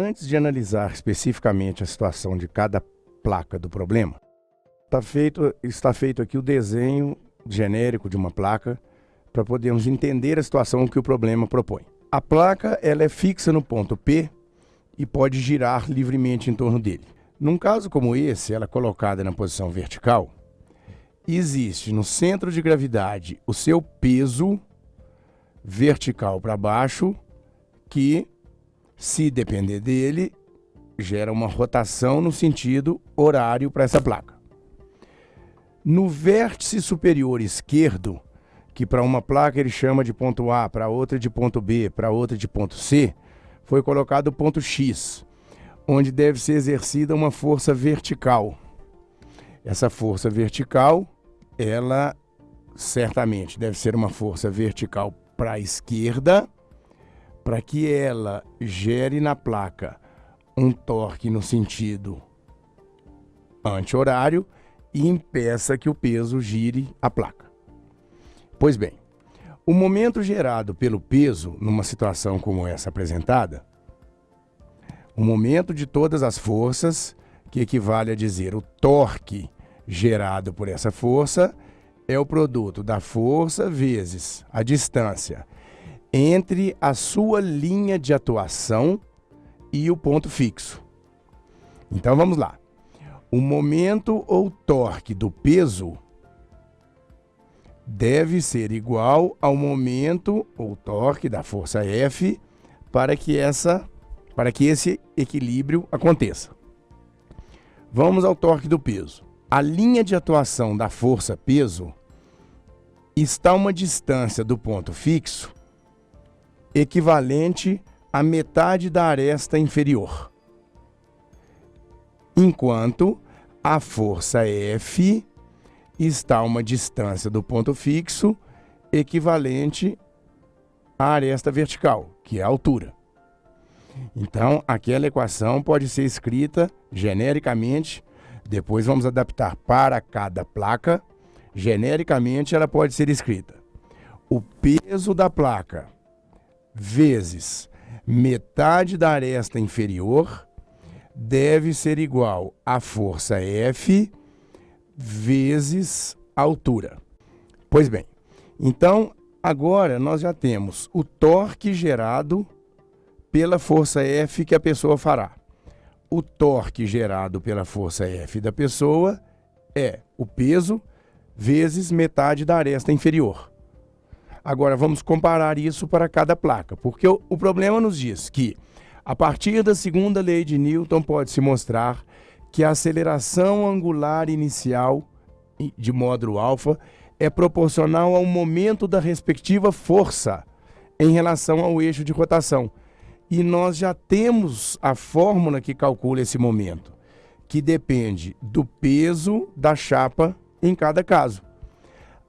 Antes de analisar especificamente a situação de cada placa do problema, está feito aqui o desenho genérico de uma placa para podermos entender a situação que o problema propõe. A placa ela é fixa no ponto P e pode girar livremente em torno dele. Num caso como esse, ela é colocada na posição vertical, existe no centro de gravidade o seu peso vertical para baixo, que, se depender dele, gera uma rotação no sentido horário para essa placa. No vértice superior esquerdo, que para uma placa ele chama de ponto A, para outra de ponto B, para outra de ponto C, foi colocado o ponto X, onde deve ser exercida uma força vertical. Essa força vertical, ela certamente deve ser uma força vertical para a esquerda, para que ela gere na placa um torque no sentido anti-horário e impeça que o peso gire a placa. Pois bem, o momento gerado pelo peso numa situação como essa apresentada, o momento de todas as forças, que equivale a dizer o torque gerado por essa força, é o produto da força vezes a distância entre a sua linha de atuação e o ponto fixo. Então vamos lá. O momento ou torque do peso deve ser igual ao momento ou torque da força F para que esse equilíbrio aconteça. Vamos ao torque do peso. A linha de atuação da força peso está a uma distância do ponto fixo equivalente à metade da aresta inferior, enquanto a força F está a uma distância do ponto fixo equivalente à aresta vertical, que é a altura. Então, aquela equação pode ser escrita genericamente, depois vamos adaptar para cada placa. Genericamente, ela pode ser escrita: o peso da placa vezes metade da aresta inferior deve ser igual à força F vezes a altura. Pois bem, então agora nós já temos o torque gerado pela força F que a pessoa fará. O torque gerado pela força F da pessoa é o peso vezes metade da aresta inferior. Agora vamos comparar isso para cada placa, porque o problema nos diz que, a partir da segunda lei de Newton, pode-se mostrar que a aceleração angular inicial de módulo alfa é proporcional ao momento da respectiva força em relação ao eixo de rotação. E nós já temos a fórmula que calcula esse momento, que depende do peso da chapa em cada caso.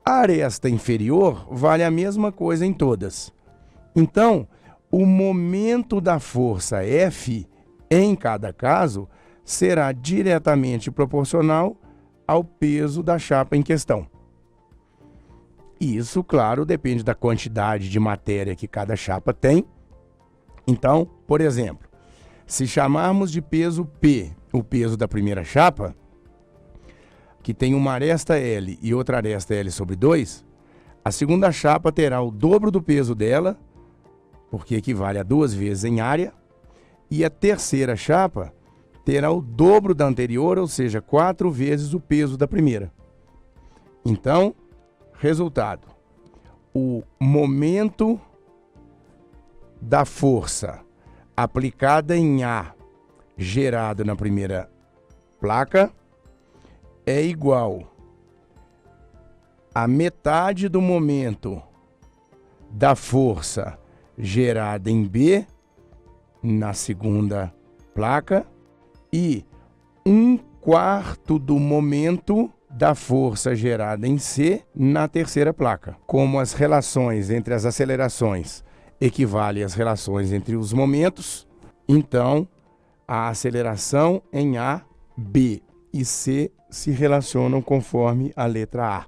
A aresta inferior vale a mesma coisa em todas. Então, o momento da força F em cada caso será diretamente proporcional ao peso da chapa em questão. E isso, claro, depende da quantidade de matéria que cada chapa tem. Então, por exemplo, se chamarmos de peso P o peso da primeira chapa, que tem uma aresta L e outra aresta L sobre 2, a segunda chapa terá o dobro do peso dela, porque equivale a 2 vezes em área, e a terceira chapa terá o dobro da anterior, ou seja, 4 vezes o peso da primeira. Então, resultado: o momento da força aplicada em A gerado na primeira placa é igual a metade do momento da força gerada em B na segunda placa e 1/4 do momento da força gerada em C na terceira placa. Como as relações entre as acelerações equivalem às relações entre os momentos, então a aceleração em A, B e C se relacionam conforme a letra A.